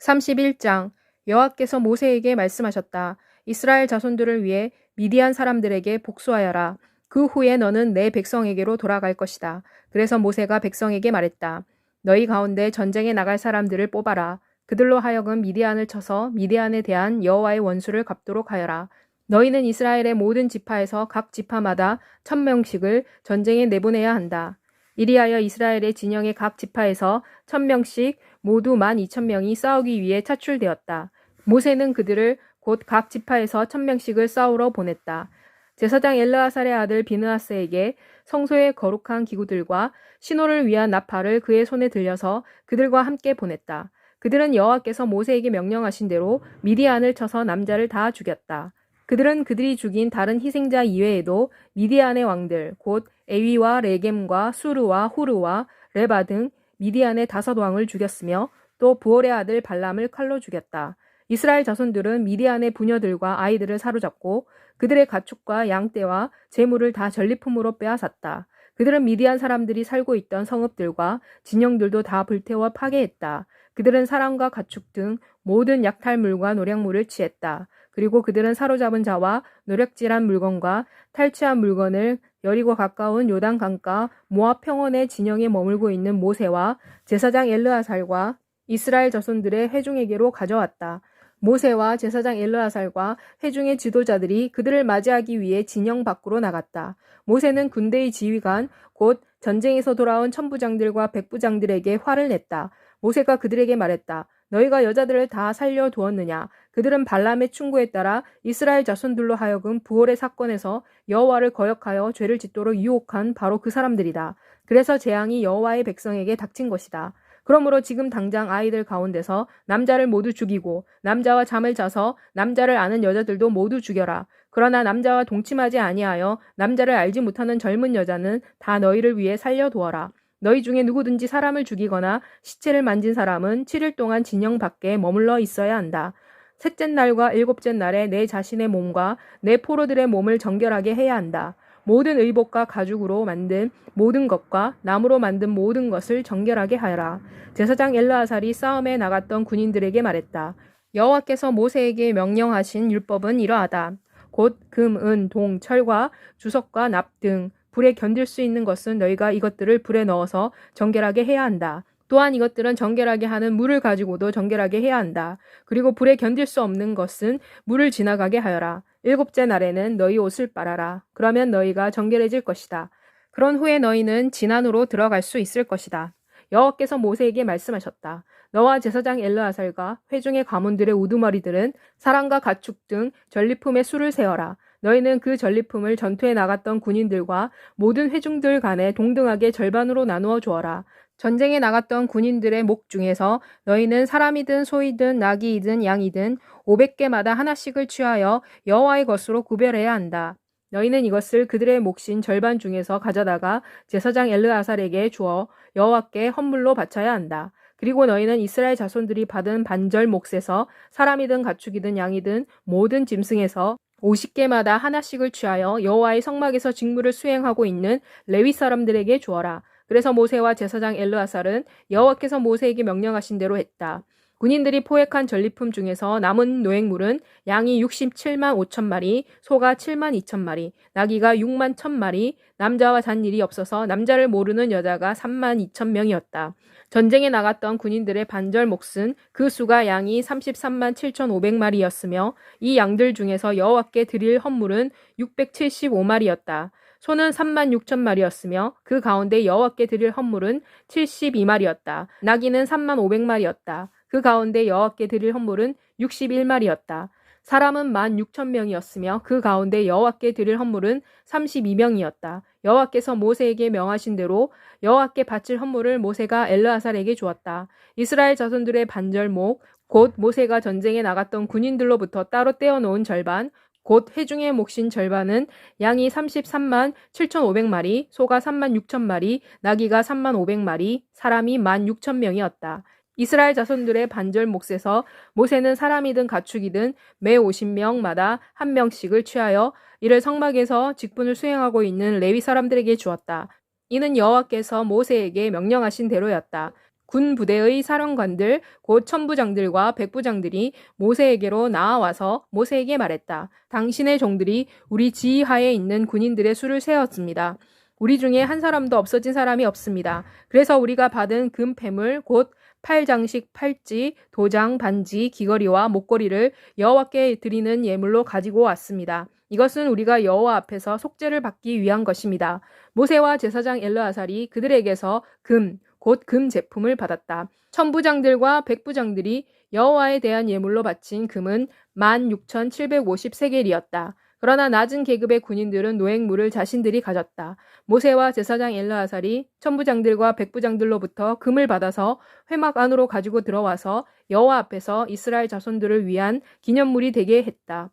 31장 여호와께서 모세에게 말씀하셨다. 이스라엘 자손들을 위해 미디안 사람들에게 복수하여라. 그 후에 너는 내 백성에게로 돌아갈 것이다. 그래서 모세가 백성에게 말했다. 너희 가운데 전쟁에 나갈 사람들을 뽑아라. 그들로 하여금 미디안을 쳐서 미디안에 대한 여호와의 원수를 갚도록 하여라. 너희는 이스라엘의 모든 지파에서 각 지파마다 1000명씩을 전쟁에 내보내야 한다. 이리하여 이스라엘의 진영의 각 지파에서 1000명씩 모두 12,000명이 싸우기 위해 차출되었다. 모세는 그들을 곧 각 지파에서 1000명씩을 싸우러 보냈다. 제사장 엘르아살의 아들 비느하스에게 성소의 거룩한 기구들과 신호를 위한 나팔을 그의 손에 들려서 그들과 함께 보냈다. 그들은 여호와께서 모세에게 명령하신 대로 미디안을 쳐서 남자를 다 죽였다. 그들은 그들이 죽인 다른 희생자 이외에도 미디안의 왕들 곧 에위와 레겜과 수르와 후르와 레바 등 미디안의 5왕을 죽였으며 또 부올의 아들 발람을 칼로 죽였다. 이스라엘 자손들은 미디안의 부녀들과 아이들을 사로잡고 그들의 가축과 양떼와 재물을 다 전리품으로 빼앗았다. 그들은 미디안 사람들이 살고 있던 성읍들과 진영들도 다 불태워 파괴했다. 그들은 사람과 가축 등 모든 약탈물과 노략물을 취했다. 그리고 그들은 사로잡은 자와 노략질한 물건과 탈취한 물건을 여리고 가까운 요단 강가 모압 평원의 진영에 머물고 있는 모세와 제사장 엘르아살과 이스라엘 자손들의 회중에게로 가져왔다. 모세와 제사장 엘르아살과 회중의 지도자들이 그들을 맞이하기 위해 진영 밖으로 나갔다. 모세는 군대의 지휘관 곧 전쟁에서 돌아온 천부장들과 백부장들에게 화를 냈다. 모세가 그들에게 말했다. 너희가 여자들을 다 살려두었느냐? 그들은 발람의 충고에 따라 이스라엘 자손들로 하여금 부올의 사건에서 여호와를 거역하여 죄를 짓도록 유혹한 바로 그 사람들이다. 그래서 재앙이 여호와의 백성에게 닥친 것이다. 그러므로 지금 당장 아이들 가운데서 남자를 모두 죽이고 남자와 잠을 자서 남자를 아는 여자들도 모두 죽여라. 그러나 남자와 동침하지 아니하여 남자를 알지 못하는 젊은 여자는 다 너희를 위해 살려두어라. 너희 중에 누구든지 사람을 죽이거나 시체를 만진 사람은 7일 동안 진영 밖에 머물러 있어야 한다. 셋째 날과 일곱째 날에 내 자신의 몸과 내 포로들의 몸을 정결하게 해야 한다. 모든 의복과 가죽으로 만든 모든 것과 나무로 만든 모든 것을 정결하게 하여라. 제사장 엘르아살이 싸움에 나갔던 군인들에게 말했다. 여호와께서 모세에게 명령하신 율법은 이러하다. 곧 금, 은, 동, 철과 주석과 납 등 불에 견딜 수 있는 것은 너희가 이것들을 불에 넣어서 정결하게 해야 한다. 또한 이것들은 정결하게 하는 물을 가지고도 정결하게 해야 한다. 그리고 불에 견딜 수 없는 것은 물을 지나가게 하여라. 일곱째 날에는 너희 옷을 빨아라. 그러면 너희가 정결해질 것이다. 그런 후에 너희는 진안으로 들어갈 수 있을 것이다. 여호와께서 모세에게 말씀하셨다. 너와 제사장 엘르아살과 회중의 가문들의 우두머리들은 사람과 가축 등 전리품의 수를 세어라. 너희는 그 전리품을 전투에 나갔던 군인들과 모든 회중들 간에 동등하게 절반으로 나누어 주어라. 전쟁에 나갔던 군인들의 목 중에서 너희는 사람이든 소이든 나귀이든 양이든 500개마다 하나씩을 취하여 여호와의 것으로 구별해야 한다. 너희는 이것을 그들의 몫인 절반 중에서 가져다가 제사장 엘르아살에게 주어 여호와께 헌물로 바쳐야 한다. 그리고 너희는 이스라엘 자손들이 받은 반절 몫에서 사람이든 가축이든 양이든 모든 짐승에서 50개마다 하나씩을 취하여 여호와의 성막에서 직무를 수행하고 있는 레위 사람들에게 주어라. 그래서 모세와 제사장 엘르아살은 여호와께서 모세에게 명령하신 대로 했다. 군인들이 포획한 전리품 중에서 남은 노획물은 양이 67만 5천 마리, 소가 7만 2천 마리, 나귀가 6만 1천 마리, 남자와 잔 일이 없어서 남자를 모르는 여자가 3만 2천 명이었다. 전쟁에 나갔던 군인들의 반절 몫은 그 수가 양이 33만 7,500마리였으며 이 양들 중에서 여호와께 드릴 헌물은 675마리였다. 소는 3만 6천 마리였으며 그 가운데 여호와께 드릴 헌물은 72마리였다. 나귀는 3만 500마리였다. 그 가운데 여호와께 드릴 헌물은 61마리였다. 사람은 16,000명이었으며 그 가운데 여호와께 드릴 헌물은 32명이었다. 여호와께서 모세에게 명하신 대로 여호와께 바칠 헌물을 모세가 엘르아살에게 주었다. 이스라엘 자손들의 반절목, 곧 모세가 전쟁에 나갔던 군인들로부터 따로 떼어놓은 절반, 곧 회중의 몫인 절반은 양이 33만 7,500마리, 소가 3만 6천 마리, 나귀가 3만 500마리, 사람이 16,000명이었다. 이스라엘 자손들의 반절 몫에서 모세는 사람이든 가축이든 매 50명마다 한 명씩을 취하여 이를 성막에서 직분을 수행하고 있는 레위 사람들에게 주었다. 이는 여호와께서 모세에게 명령하신 대로였다. 군 부대의 사령관들 곧 천부장들과 백부장들이 모세에게로 나아와서 모세에게 말했다. 당신의 종들이 우리 지휘하에 있는 군인들의 수를 세었습니다. 우리 중에 한 사람도 없어진 사람이 없습니다. 그래서 우리가 받은 금패물 곧 팔장식 팔찌, 도장, 반지, 귀걸이와 목걸이를 여호와께 드리는 예물로 가지고 왔습니다. 이것은 우리가 여호와 앞에서 속죄를 받기 위한 것입니다. 모세와 제사장 엘르아살이 그들에게서 곧 금 제품을 받았다. 천부장들과 백부장들이 여호와에 대한 예물로 바친 금은 16,750세겔이었다. 그러나 낮은 계급의 군인들은 노획물을 자신들이 가졌다. 모세와 제사장 엘르아살이 천부장들과 백부장들로부터 금을 받아서 회막 안으로 가지고 들어와서 여호와 앞에서 이스라엘 자손들을 위한 기념물이 되게 했다.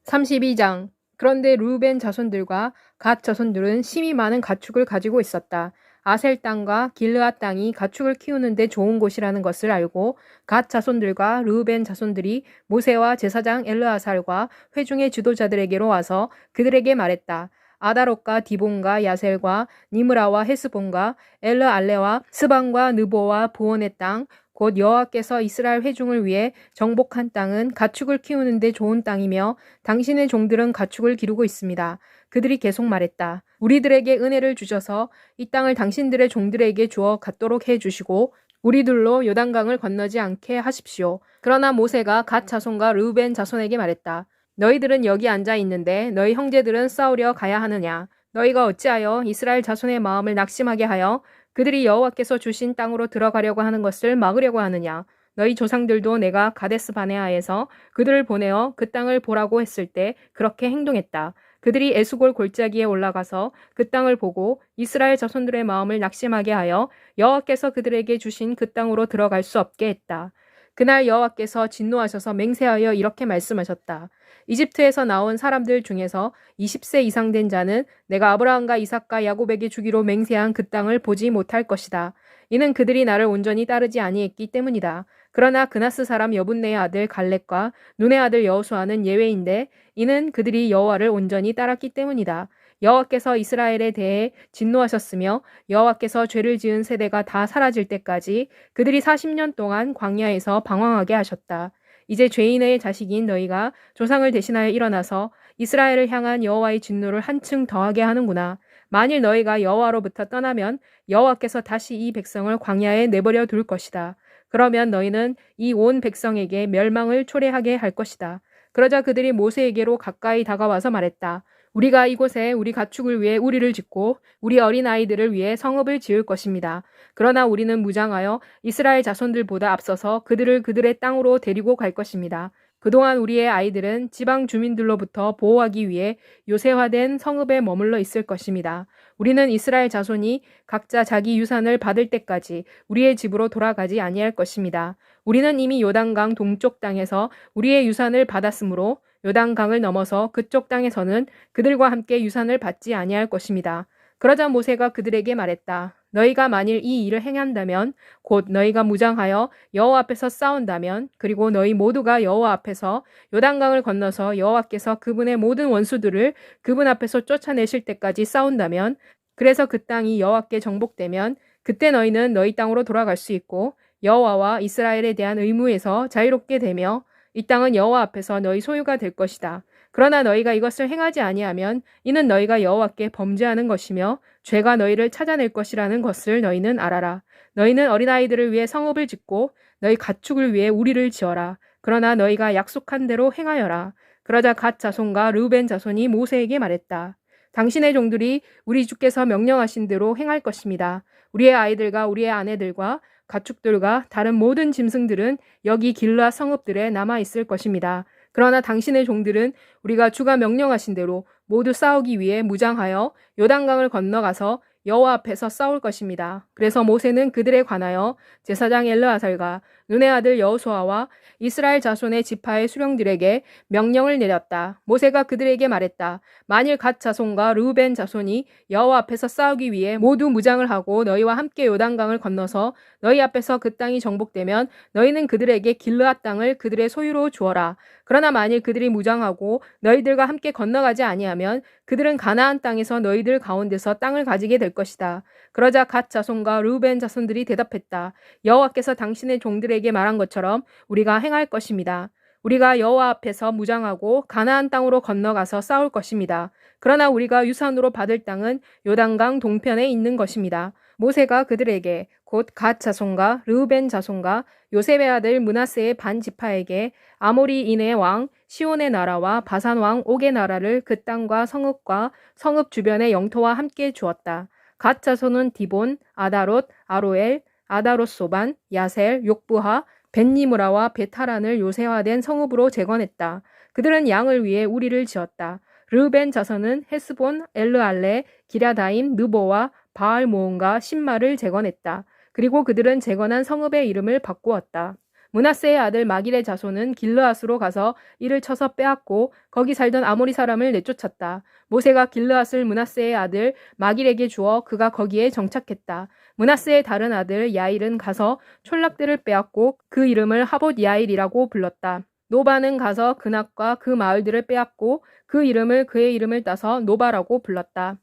32장. 그런데 르우벤 자손들과 갓 자손들은 심히 많은 가축을 가지고 있었다. 아셀 땅과 길르앗 땅이 가축을 키우는데 좋은 곳이라는 것을 알고 갓 자손들과 르우벤 자손들이 모세와 제사장 엘르아살과 회중의 지도자들에게로 와서 그들에게 말했다. 아다롯과 디본과 야셀과 니므라와 헤스본과 엘르알레와 스반과 느보와 부온의 땅 곧 여호와께서 이스라엘 회중을 위해 정복한 땅은 가축을 키우는데 좋은 땅이며 당신의 종들은 가축을 기르고 있습니다. 그들이 계속 말했다. 우리들에게 은혜를 주셔서 이 땅을 당신들의 종들에게 주어 갖도록 해주시고 우리들로 요단강을 건너지 않게 하십시오. 그러나 모세가 갓 자손과 르우벤 자손에게 말했다. 너희들은 여기 앉아 있는데 너희 형제들은 싸우려 가야 하느냐? 너희가 어찌하여 이스라엘 자손의 마음을 낙심하게 하여 그들이 여호와께서 주신 땅으로 들어가려고 하는 것을 막으려고 하느냐? 너희 조상들도 내가 가데스 바네아에서 그들을 보내어 그 땅을 보라고 했을 때 그렇게 행동했다. 그들이 에스골 골짜기에 올라가서 그 땅을 보고 이스라엘 자손들의 마음을 낙심하게 하여 여호와께서 그들에게 주신 그 땅으로 들어갈 수 없게 했다. 그날 여호와께서 진노하셔서 맹세하여 이렇게 말씀하셨다. 이집트에서 나온 사람들 중에서 20세 이상 된 자는 내가 아브라함과 이삭과 야곱에게 주기로 맹세한 그 땅을 보지 못할 것이다. 이는 그들이 나를 온전히 따르지 아니했기 때문이다. 그러나 그나스 사람 여분네의 아들 갈렙과 눈의 아들 여호수아는 예외인데 이는 그들이 여호와를 온전히 따랐기 때문이다. 여호와께서 이스라엘에 대해 진노하셨으며 여호와께서 죄를 지은 세대가 다 사라질 때까지 그들이 40년 동안 광야에서 방황하게 하셨다. 이제 죄인의 자식인 너희가 조상을 대신하여 일어나서 이스라엘을 향한 여호와의 진노를 한층 더하게 하는구나. 만일 너희가 여호와로부터 떠나면 여호와께서 다시 이 백성을 광야에 내버려 둘 것이다. 그러면 너희는 이 온 백성에게 멸망을 초래하게 할 것이다. 그러자 그들이 모세에게로 가까이 다가와서 말했다. 우리가 이곳에 우리 가축을 위해 우리를 짓고 우리 어린아이들을 위해 성읍을 지을 것입니다. 그러나 우리는 무장하여 이스라엘 자손들보다 앞서서 그들을 그들의 땅으로 데리고 갈 것입니다. 그동안 우리의 아이들은 지방 주민들로부터 보호하기 위해 요새화된 성읍에 머물러 있을 것입니다. 우리는 이스라엘 자손이 각자 자기 유산을 받을 때까지 우리의 집으로 돌아가지 아니할 것입니다. 우리는 이미 요단강 동쪽 땅에서 우리의 유산을 받았으므로 요단강을 넘어서 그쪽 땅에서는 그들과 함께 유산을 받지 아니할 것입니다. 그러자 모세가 그들에게 말했다. 너희가 만일 이 일을 행한다면 곧 너희가 무장하여 여호와 앞에서 싸운다면 그리고 너희 모두가 여호와 앞에서 요단강을 건너서 여호와께서 그분의 모든 원수들을 그분 앞에서 쫓아내실 때까지 싸운다면 그래서 그 땅이 여호와께 정복되면 그때 너희는 너희 땅으로 돌아갈 수 있고 여호와와 이스라엘에 대한 의무에서 자유롭게 되며 이 땅은 여호와 앞에서 너희 소유가 될 것이다. 그러나 너희가 이것을 행하지 아니하면 이는 너희가 여호와께 범죄하는 것이며 죄가 너희를 찾아낼 것이라는 것을 너희는 알아라. 너희는 어린아이들을 위해 성읍을 짓고 너희 가축을 위해 우리를 지어라. 그러나 너희가 약속한 대로 행하여라. 그러자 갓 자손과 르우벤 자손이 모세에게 말했다. 당신의 종들이 우리 주께서 명령하신 대로 행할 것입니다. 우리의 아이들과 우리의 아내들과 가축들과 다른 모든 짐승들은 여기 길르앗 성읍들에 남아 있을 것입니다. 그러나 당신의 종들은 우리가 주가 명령하신 대로 모두 싸우기 위해 무장하여 요단강을 건너가서 여호와 앞에서 싸울 것입니다. 그래서 모세는 그들에 관하여 제사장 엘르아살과 눈의 아들 여호수아와 이스라엘 자손의 지파의 수령들에게 명령을 내렸다. 모세가 그들에게 말했다. 만일 갓 자손과 르우벤 자손이 여호와 앞에서 싸우기 위해 모두 무장을 하고 너희와 함께 요단강을 건너서 너희 앞에서 그 땅이 정복되면 너희는 그들에게 길르앗 땅을 그들의 소유로 주어라. 그러나 만일 그들이 무장하고 너희들과 함께 건너가지 아니하면 그들은 가나안 땅에서 너희들 가운데서 땅을 가지게 될 것이다. 그러자 갓 자손과 르우벤 자손들이 대답했다. 여호와께서 당신의 종들에게 말한 것처럼 우리가 행할 것입니다. 우리가 여호와 앞에서 무장하고 가나안 땅으로 건너가서 싸울 것입니다. 그러나 우리가 유산으로 받을 땅은 요단강 동편에 있는 것입니다. 모세가 그들에게 곧 갓 자손과 르우벤 자손과 요셉의 아들 므낫세의 반 지파에게 아모리인의 왕 시온의 나라와 바산 왕 옥의 나라를 그 땅과 성읍과 성읍 주변의 영토와 함께 주었다. 갓 자손은 디본, 아다롯, 아로엘, 아다롯소반, 야셀, 욕부하, 벳니무라와 베타란을 요새화된 성읍으로 재건했다. 그들은 양을 위해 우리를 지었다. 르우벤 자손은 헤스본, 엘르알레, 기랴다임, 느보와 바알모온과 신마를 재건했다. 그리고 그들은 재건한 성읍의 이름을 바꾸었다. 므낫세의 아들 마길의 자손은 길르앗으로 가서 이를 쳐서 빼앗고 거기 살던 아모리 사람을 내쫓았다. 모세가 길르앗을 므낫세의 아들 마길에게 주어 그가 거기에 정착했다. 므낫세의 다른 아들 야일은 가서 촌락들을 빼앗고 그 이름을 하봇 야일이라고 불렀다. 노바는 가서 그낙과 그 마을들을 빼앗고 그 이름을 그의 이름을 따서 노바라고 불렀다.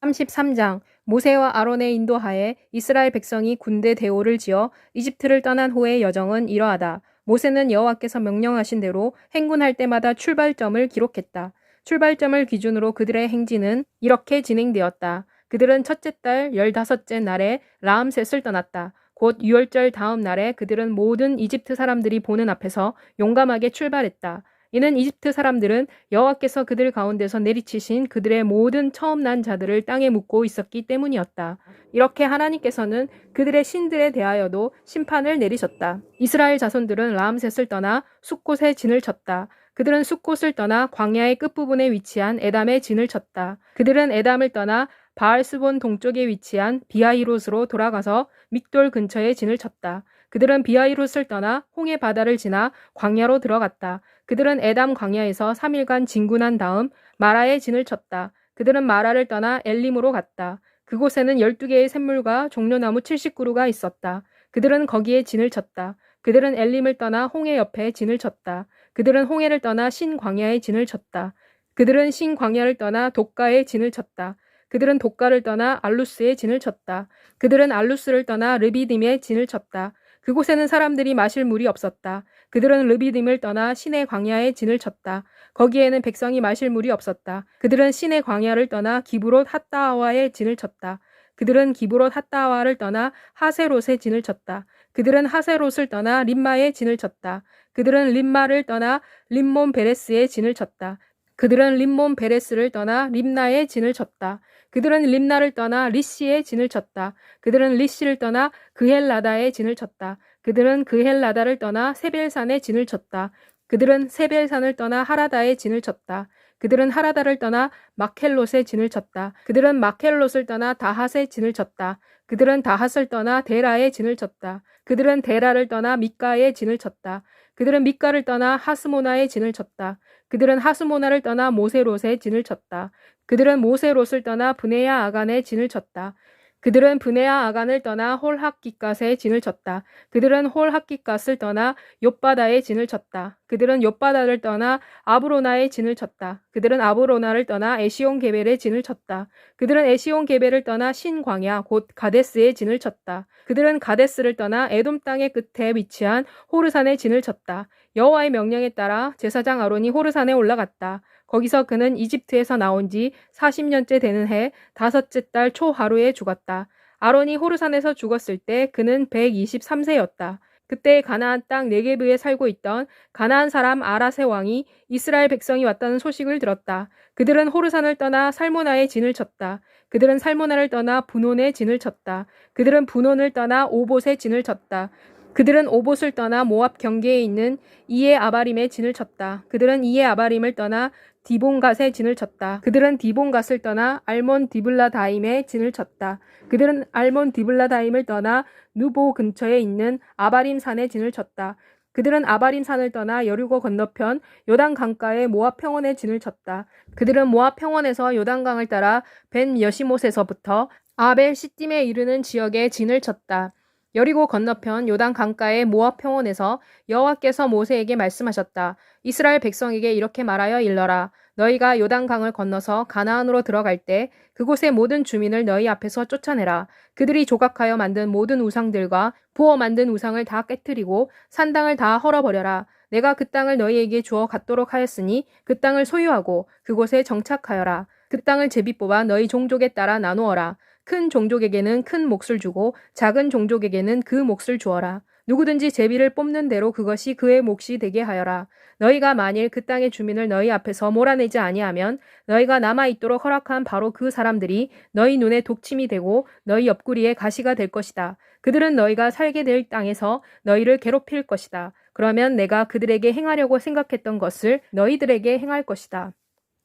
33장 모세와 아론의 인도하에 이스라엘 백성이 군대 대오를 지어 이집트를 떠난 후의 여정은 이러하다. 모세는 여호와께서 명령하신 대로 행군할 때마다 출발점을 기록했다. 출발점을 기준으로 그들의 행진은 이렇게 진행되었다. 그들은 첫째 달 15째 날에 라암셋을 떠났다. 곧 유월절 다음 날에 그들은 모든 이집트 사람들이 보는 앞에서 용감하게 출발했다. 이는 이집트 사람들은 여호와께서 그들 가운데서 내리치신 그들의 모든 처음 난 자들을 땅에 묻고 있었기 때문이었다. 이렇게 하나님께서는 그들의 신들에 대하여도 심판을 내리셨다. 이스라엘 자손들은 라암셋을 떠나 숫곳에 진을 쳤다. 그들은 숫곳을 떠나 광야의 끝부분에 위치한 에담에 진을 쳤다. 그들은 에담을 떠나 바알스본 동쪽에 위치한 비하히롯으로 돌아가서 믹돌 근처에 진을 쳤다. 그들은 비하히롯을 떠나 홍해 바다를 지나 광야로 들어갔다. 그들은 에담 광야에서 3일간 진군한 다음 마라에 진을 쳤다. 그들은 마라를 떠나 엘림으로 갔다. 그곳에는 12개의 샘물과 종려나무 70그루가 있었다. 그들은 거기에 진을 쳤다. 그들은 엘림을 떠나 홍해 옆에 진을 쳤다. 그들은 홍해를 떠나 신광야에 진을 쳤다. 그들은 신광야를 떠나 독가에 진을 쳤다. 그들은 독가를 떠나 알루스에 진을 쳤다. 그들은 알루스를 떠나 르비딤에 진을 쳤다. 그곳에는 사람들이 마실 물이 없었다. 그들은 르비딤을 떠나 신의 광야에 진을 쳤다. 거기에는 백성이 마실 물이 없었다. 그들은 신의 광야를 떠나 기브롯 핫다와에 진을 쳤다. 그들은 기브롯 핫다와를 떠나 하세롯에 진을 쳤다. 그들은 하세롯을 떠나 림마에 진을 쳤다. 그들은 림마를 떠나 림몬 베레스에 진을 쳤다. 그들은 림몬 베레스를 떠나 림나에 진을 쳤다. 그들은 림나를 떠나 리시에 진을 쳤다. 그들은 리시를 떠나 그헬라다에 진을 쳤다. 그들은 그헬라다를 떠나 세벨산에 진을 쳤다. 그들은 세벨산을 떠나 하라다에 진을 쳤다. 그들은 하라다를 떠나 마켈롯에 진을 쳤다. 그들은 마켈롯을 떠나 다핫에 진을 쳤다. 그들은 다핫을 떠나 데라에 진을 쳤다. 그들은 데라를 떠나 미가에 진을 쳤다. 그들은 미가를 떠나 하스모나에 진을 쳤다. 그들은 하스모나를 떠나 모세롯에 진을 쳤다. 그들은 모세롯을 떠나 브네야 아간에 진을 쳤다. 그들은 브네야 아간을 떠나 홀학기갓에 진을 쳤다. 그들은 홀학기갓을 떠나 욥바다에 진을 쳤다. 그들은 욥바다를 떠나 아브로나에 진을 쳤다. 그들은 아브로나를 떠나 에시온 게벨에 진을 쳤다. 그들은 에시온 게벨을 떠나 신광야 곧 가데스에 진을 쳤다. 그들은 가데스를 떠나 에돔 땅의 끝에 위치한 호르산에 진을 쳤다. 여호와의 명령에 따라 제사장 아론이 호르산에 올라갔다. 거기서 그는 이집트에서 나온 지 40년째 되는 해 5째 달 초하루에 죽었다. 아론이 호르산에서 죽었을 때 그는 123세였다. 그때 가나안 땅 네게브에 살고 있던 가나안 사람 아라세 왕이 이스라엘 백성이 왔다는 소식을 들었다. 그들은 호르산을 떠나 살모나에 진을 쳤다. 그들은 살모나를 떠나 분온에 진을 쳤다. 그들은 분온을 떠나 오봇에 진을 쳤다. 그들은 오봇을 떠나 모압 경계에 있는 이에 아바림에 진을 쳤다. 그들은 이에 아바림을 떠나 디본갓에 진을 쳤다. 그들은 디본갓을 떠나 알몬 디블라다임에 진을 쳤다. 그들은 알몬 디블라다임을 떠나 누보 근처에 있는 아바림 산에 진을 쳤다. 그들은 아바림 산을 떠나 여리고 건너편 요단 강가의 모압 평원에 진을 쳤다. 그들은 모압 평원에서 요단강을 따라 벤 여시못에서부터 아벨 시딤에 이르는 지역에 진을 쳤다. 여리고 건너편 요단 강가의 모압 평원에서 여호와께서 모세에게 말씀하셨다. 이스라엘 백성에게 이렇게 말하여 일러라. 너희가 요단강을 건너서 가나안으로 들어갈 때 그곳의 모든 주민을 너희 앞에서 쫓아내라. 그들이 조각하여 만든 모든 우상들과 부어 만든 우상을 다 깨뜨리고 산당을 다 헐어버려라. 내가 그 땅을 너희에게 주어 갖도록 하였으니 그 땅을 소유하고 그곳에 정착하여라. 그 땅을 제비 뽑아 너희 종족에 따라 나누어라. 큰 종족에게는 큰 몫을 주고 작은 종족에게는 그 몫을 주어라. 누구든지 제비를 뽑는 대로 그것이 그의 몫이 되게 하여라. 너희가 만일 그 땅의 주민을 너희 앞에서 몰아내지 아니하면 너희가 남아있도록 허락한 바로 그 사람들이 너희 눈에 독침이 되고 너희 옆구리에 가시가 될 것이다. 그들은 너희가 살게 될 땅에서 너희를 괴롭힐 것이다. 그러면 내가 그들에게 행하려고 생각했던 것을 너희들에게 행할 것이다.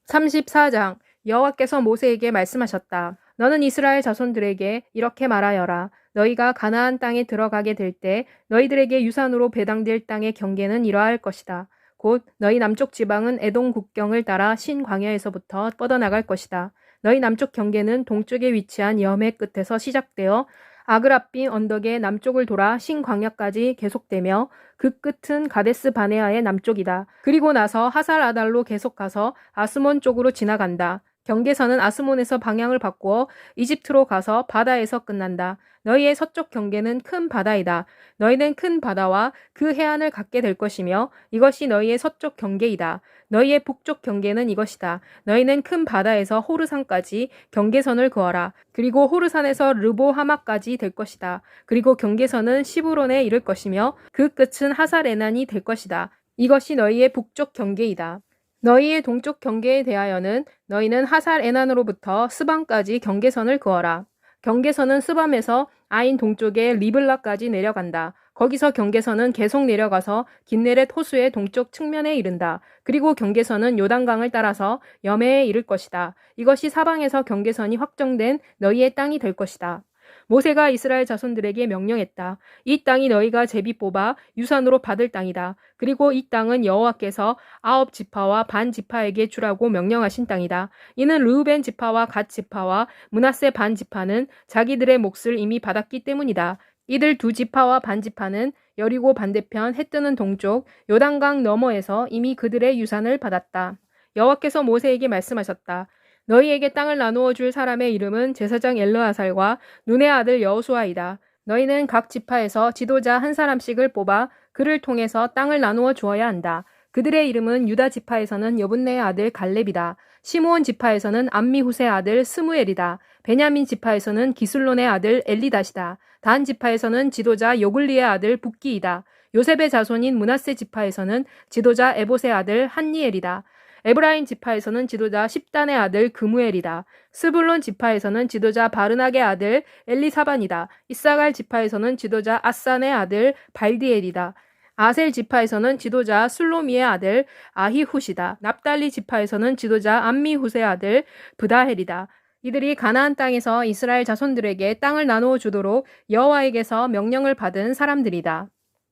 34장 여호와께서 모세에게 말씀하셨다. 너는 이스라엘 자손들에게 이렇게 말하여라. 너희가 가나안 땅에 들어가게 될 때 너희들에게 유산으로 배당될 땅의 경계는 이러할 것이다. 곧 너희 남쪽 지방은 에돔 국경을 따라 신 광야에서부터 뻗어나갈 것이다. 너희 남쪽 경계는 동쪽에 위치한 여매 끝에서 시작되어 아그라빔 언덕의 남쪽을 돌아 신 광야까지 계속되며 그 끝은 가데스 바네아의 남쪽이다. 그리고 나서 하살 아달로 계속 가서 아스몬 쪽으로 지나간다. 경계선은 아스몬에서 방향을 바꾸어 이집트로 가서 바다에서 끝난다. 너희의 서쪽 경계는 큰 바다이다. 너희는 큰 바다와 그 해안을 갖게 될 것이며 이것이 너희의 서쪽 경계이다. 너희의 북쪽 경계는 이것이다. 너희는 큰 바다에서 호르산까지 경계선을 그어라. 그리고 호르산에서 르보하마까지 될 것이다. 그리고 경계선은 시브론에 이를 것이며 그 끝은 하살에난이 될 것이다. 이것이 너희의 북쪽 경계이다. 너희의 동쪽 경계에 대하여는 너희는 하살 에난으로부터 스밤까지 경계선을 그어라. 경계선은 스밤에서 아인 동쪽의 리블라까지 내려간다. 거기서 경계선은 계속 내려가서 긴네렛 호수의 동쪽 측면에 이른다. 그리고 경계선은 요단강을 따라서 여매에 이를 것이다. 이것이 사방에서 경계선이 확정된 너희의 땅이 될 것이다. 모세가 이스라엘 자손들에게 명령했다. 이 땅이 너희가 제비 뽑아 유산으로 받을 땅이다. 그리고 이 땅은 여호와께서 9 지파와 반 지파에게 주라고 명령하신 땅이다. 이는 르우벤 지파와 갓 지파와 므낫세 반 지파는 자기들의 몫을 이미 받았기 때문이다. 이들 2 지파와 반 지파는 여리고 반대편 해 뜨는 동쪽 요단강 너머에서 이미 그들의 유산을 받았다. 여호와께서 모세에게 말씀하셨다. 너희에게 땅을 나누어 줄 사람의 이름은 제사장 엘르아살과 눈의 아들 여호수아이다. 너희는 각 지파에서 지도자 한 사람씩을 뽑아 그를 통해서 땅을 나누어 주어야 한다. 그들의 이름은 유다 지파에서는 여분네의 아들 갈렙이다. 시므온 지파에서는 암미후세 아들 스무엘이다. 베냐민 지파에서는 기술론의 아들 엘리닷이다. 단 지파에서는 지도자 요글리의 아들 붓기이다. 요셉의 자손인 므낫세 지파에서는 지도자 에봇의 아들 한니엘이다. 에브라임 지파에서는 지도자 십단의 아들 그무엘이다. 스불론 지파에서는 지도자 바르낙의 아들 엘리사반이다. 이사갈 지파에서는 지도자 아산의 아들 발디엘이다. 아셀 지파에서는 지도자 술로미의 아들 아히훗이다. 납달리 지파에서는 지도자 암미훗의 아들 브다헬이다. 이들이 가나안 땅에서 이스라엘 자손들에게 땅을 나누어 주도록 여호와에게서 명령을 받은 사람들이다.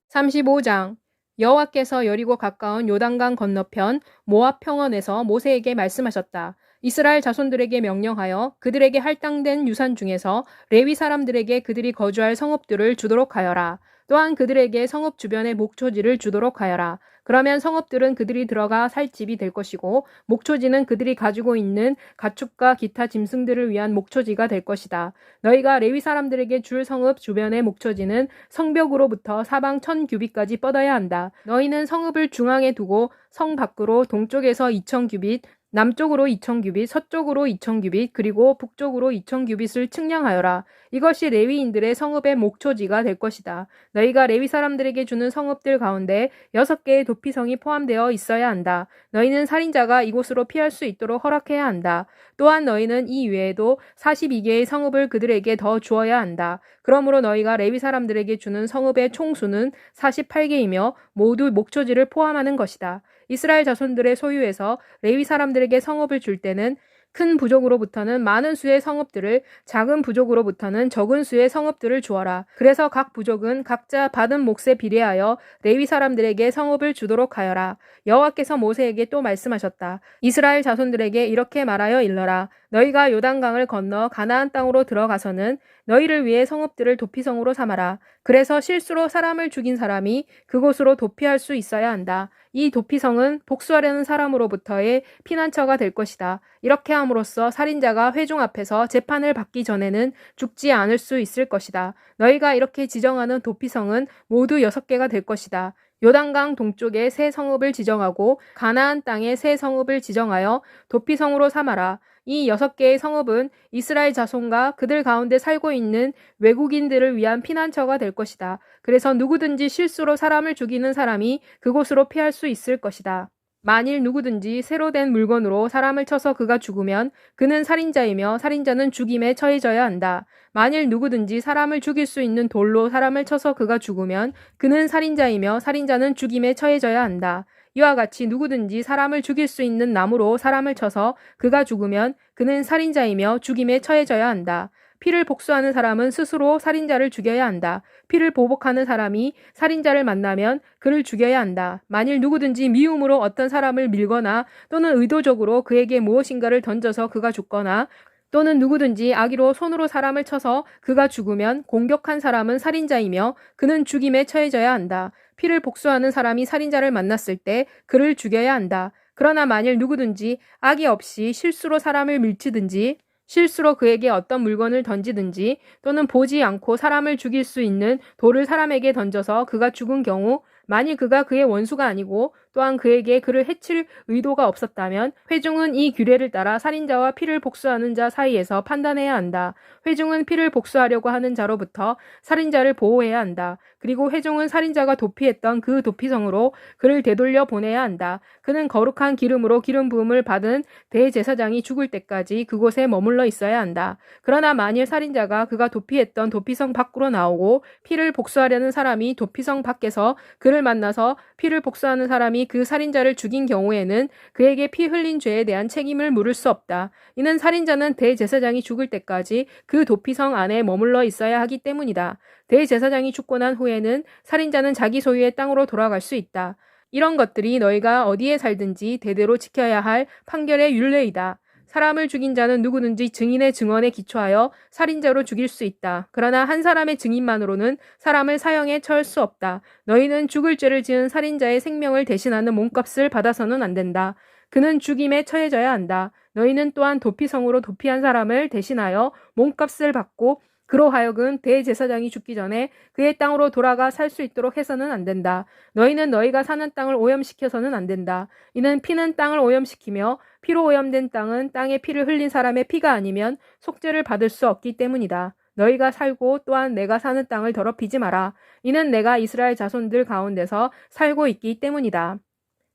35장 여호와께서 여리고 가까운 요단강 건너편 모압 평원에서 모세에게 말씀하셨다. 이스라엘 자손들에게 명령하여 그들에게 할당된 유산 중에서 레위 사람들에게 그들이 거주할 성읍들을 주도록 하여라. 또한 그들에게 성읍 주변의 목초지를 주도록 하여라. 그러면 성읍들은 그들이 들어가 살 집이 될 것이고 목초지는 그들이 가지고 있는 가축과 기타 짐승들을 위한 목초지가 될 것이다. 너희가 레위 사람들에게 줄 성읍 주변의 목초지는 성벽으로부터 사방 1000규빗까지 뻗어야 한다. 너희는 성읍을 중앙에 두고 성 밖으로 동쪽에서 2000규빗, 남쪽으로 2000규빗, 서쪽으로 2000규빗, 그리고 북쪽으로 2000규빗을 측량하여라. 이것이 레위인들의 성읍의 목초지가 될 것이다. 너희가 레위 사람들에게 주는 성읍들 가운데 6개의 도피성이 포함되어 있어야 한다. 너희는 살인자가 이곳으로 피할 수 있도록 허락해야 한다. 또한 너희는 이 외에도 42개의 성읍을 그들에게 더 주어야 한다. 그러므로 너희가 레위 사람들에게 주는 성읍의 총수는 48개이며 모두 목초지를 포함하는 것이다. 이스라엘 자손들의 소유에서 레위 사람들에게 성읍을 줄 때는 큰 부족으로부터는 많은 수의 성읍들을, 작은 부족으로부터는 적은 수의 성읍들을 주어라. 그래서 각 부족은 각자 받은 몫에 비례하여 레위 사람들에게 성읍을 주도록 하여라. 여호와께서 모세에게 또 말씀하셨다. 이스라엘 자손들에게 이렇게 말하여 일러라. 너희가 요단강을 건너 가나안 땅으로 들어가서는 너희를 위해 성읍들을 도피성으로 삼아라. 그래서 실수로 사람을 죽인 사람이 그곳으로 도피할 수 있어야 한다. 이 도피성은 복수하려는 사람으로부터의 피난처가 될 것이다. 이렇게 함으로써 살인자가 회중 앞에서 재판을 받기 전에는 죽지 않을 수 있을 것이다. 너희가 이렇게 지정하는 도피성은 모두 6개가 될 것이다. 요단강 동쪽에 새 성읍을 지정하고 가나안 땅에 새 성읍을 지정하여 도피성으로 삼아라. 이 6개의 성읍은 이스라엘 자손과 그들 가운데 살고 있는 외국인들을 위한 피난처가 될 것이다. 그래서 누구든지 실수로 사람을 죽이는 사람이 그곳으로 피할 수 있을 것이다. 만일 누구든지 새로 된 물건으로 사람을 쳐서 그가 죽으면 그는 살인자이며 살인자는 죽임에 처해져야 한다. 만일 누구든지 사람을 죽일 수 있는 돌로 사람을 쳐서 그가 죽으면 그는 살인자이며 살인자는 죽임에 처해져야 한다. 이와 같이 누구든지 사람을 죽일 수 있는 나무로 사람을 쳐서 그가 죽으면 그는 살인자이며 죽임에 처해져야 한다. 피를 복수하는 사람은 스스로 살인자를 죽여야 한다. 피를 보복하는 사람이 살인자를 만나면 그를 죽여야 한다. 만일 누구든지 미움으로 어떤 사람을 밀거나 또는 의도적으로 그에게 무엇인가를 던져서 그가 죽거나 또는 누구든지 악의로 손으로 사람을 쳐서 그가 죽으면 공격한 사람은 살인자이며 그는 죽임에 처해져야 한다. 피를 복수하는 사람이 살인자를 만났을 때 그를 죽여야 한다. 그러나 만일 누구든지 악의 없이 실수로 사람을 밀치든지 실수로 그에게 어떤 물건을 던지든지 또는 보지 않고 사람을 죽일 수 있는 돌을 사람에게 던져서 그가 죽은 경우 만일 그가 그의 원수가 아니고 또한 그에게 그를 해칠 의도가 없었다면 회중은 이 규례를 따라 살인자와 피를 복수하는 자 사이에서 판단해야 한다. 회중은 피를 복수하려고 하는 자로부터 살인자를 보호해야 한다. 그리고 회중은 살인자가 도피했던 그 도피성으로 그를 되돌려 보내야 한다. 그는 거룩한 기름으로 기름 부음을 받은 대제사장이 죽을 때까지 그곳에 머물러 있어야 한다. 그러나 만일 살인자가 그가 도피했던 도피성 밖으로 나오고 피를 복수하려는 사람이 도피성 밖에서 그를 만나서 피를 복수하는 사람이 그 살인자를 죽인 경우에는 그에게 피 흘린 죄에 대한 책임을 물을 수 없다. 이는 살인자는 대제사장이 죽을 때까지 그 도피성 안에 머물러 있어야 하기 때문이다. 대제사장이 죽고 난 후에는 살인자는 자기 소유의 땅으로 돌아갈 수 있다. 이런 것들이 너희가 어디에 살든지 대대로 지켜야 할 판결의 율례이다. 사람을 죽인 자는 누구든지 증인의 증언에 기초하여 살인자로 죽일 수 있다. 그러나 한 사람의 증인만으로는 사람을 사형에 처할 수 없다. 너희는 죽을 죄를 지은 살인자의 생명을 대신하는 몸값을 받아서는 안 된다. 그는 죽임에 처해져야 한다. 너희는 또한 도피성으로 도피한 사람을 대신하여 몸값을 받고 그로 하여금 대제사장이 죽기 전에 그의 땅으로 돌아가 살 수 있도록 해서는 안 된다. 너희는 너희가 사는 땅을 오염시켜서는 안 된다. 이는 피는 땅을 오염시키며 피로 오염된 땅은 땅에 피를 흘린 사람의 피가 아니면 속죄를 받을 수 없기 때문이다. 너희가 살고 또한 내가 사는 땅을 더럽히지 마라. 이는 내가 이스라엘 자손들 가운데서 살고 있기 때문이다.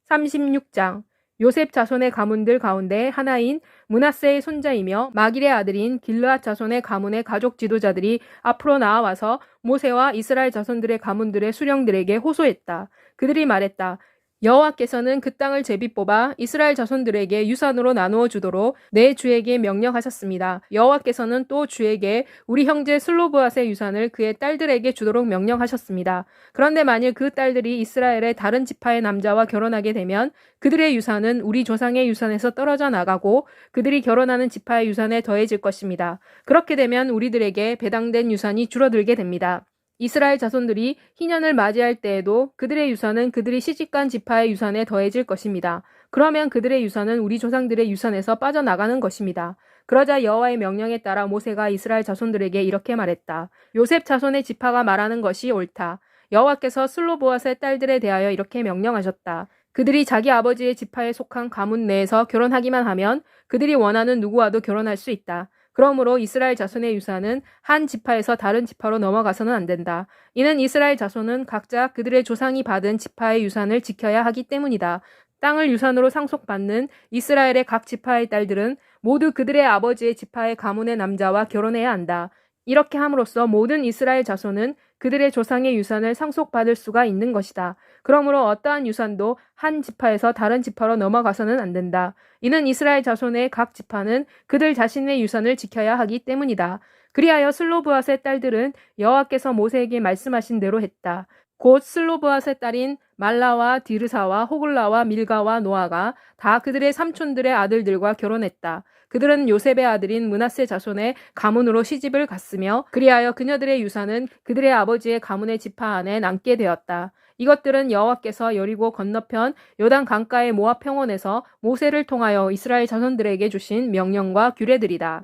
36장 요셉 자손의 가문들 가운데 하나인 므낫세의 손자이며 마길의 아들인 길르앗 자손의 가문의 가족 지도자들이 앞으로 나와서 모세와 이스라엘 자손들의 가문들의 수령들에게 호소했다. 그들이 말했다. 여호와께서는 그 땅을 제비 뽑아 이스라엘 자손들에게 유산으로 나누어 주도록 내 주에게 명령하셨습니다. 여호와께서는 또 주에게 우리 형제 슬로브앗의 유산을 그의 딸들에게 주도록 명령하셨습니다. 그런데 만일 그 딸들이 이스라엘의 다른 지파의 남자와 결혼하게 되면 그들의 유산은 우리 조상의 유산에서 떨어져 나가고 그들이 결혼하는 지파의 유산에 더해질 것입니다. 그렇게 되면 우리들에게 배당된 유산이 줄어들게 됩니다. 이스라엘 자손들이 희년을 맞이할 때에도 그들의 유산은 그들이 시집간 지파의 유산에 더해질 것입니다. 그러면 그들의 유산은 우리 조상들의 유산에서 빠져나가는 것입니다. 그러자 여호와의 명령에 따라 모세가 이스라엘 자손들에게 이렇게 말했다. 요셉 자손의 지파가 말하는 것이 옳다. 여호와께서 슬로보앗의 딸들에 대하여 이렇게 명령하셨다. 그들이 자기 아버지의 지파에 속한 가문 내에서 결혼하기만 하면 그들이 원하는 누구와도 결혼할 수 있다. 그러므로 이스라엘 자손의 유산은 한 지파에서 다른 지파로 넘어가서는 안 된다. 이는 이스라엘 자손은 각자 그들의 조상이 받은 지파의 유산을 지켜야 하기 때문이다. 땅을 유산으로 상속받는 이스라엘의 각 지파의 딸들은 모두 그들의 아버지의 지파의 가문의 남자와 결혼해야 한다. 이렇게 함으로써 모든 이스라엘 자손은 그들의 조상의 유산을 상속받을 수가 있는 것이다. 그러므로 어떠한 유산도 한 지파에서 다른 지파로 넘어가서는 안 된다. 이는 이스라엘 자손의 각 지파는 그들 자신의 유산을 지켜야 하기 때문이다. 그리하여 슬로브앗의 딸들은 여호와께서 모세에게 말씀하신 대로 했다. 곧 슬로브앗의 딸인 말라와 디르사와 호글라와 밀가와 노아가 다 그들의 삼촌들의 아들들과 결혼했다. 그들은 요셉의 아들인 므낫세 자손의 가문으로 시집을 갔으며 그리하여 그녀들의 유산은 그들의 아버지의 가문의 지파 안에 남게 되었다. 이것들은 여호와께서 여리고 건너편 요단 강가의 모압 평원에서 모세를 통하여 이스라엘 자손들에게 주신 명령과 규례들이다.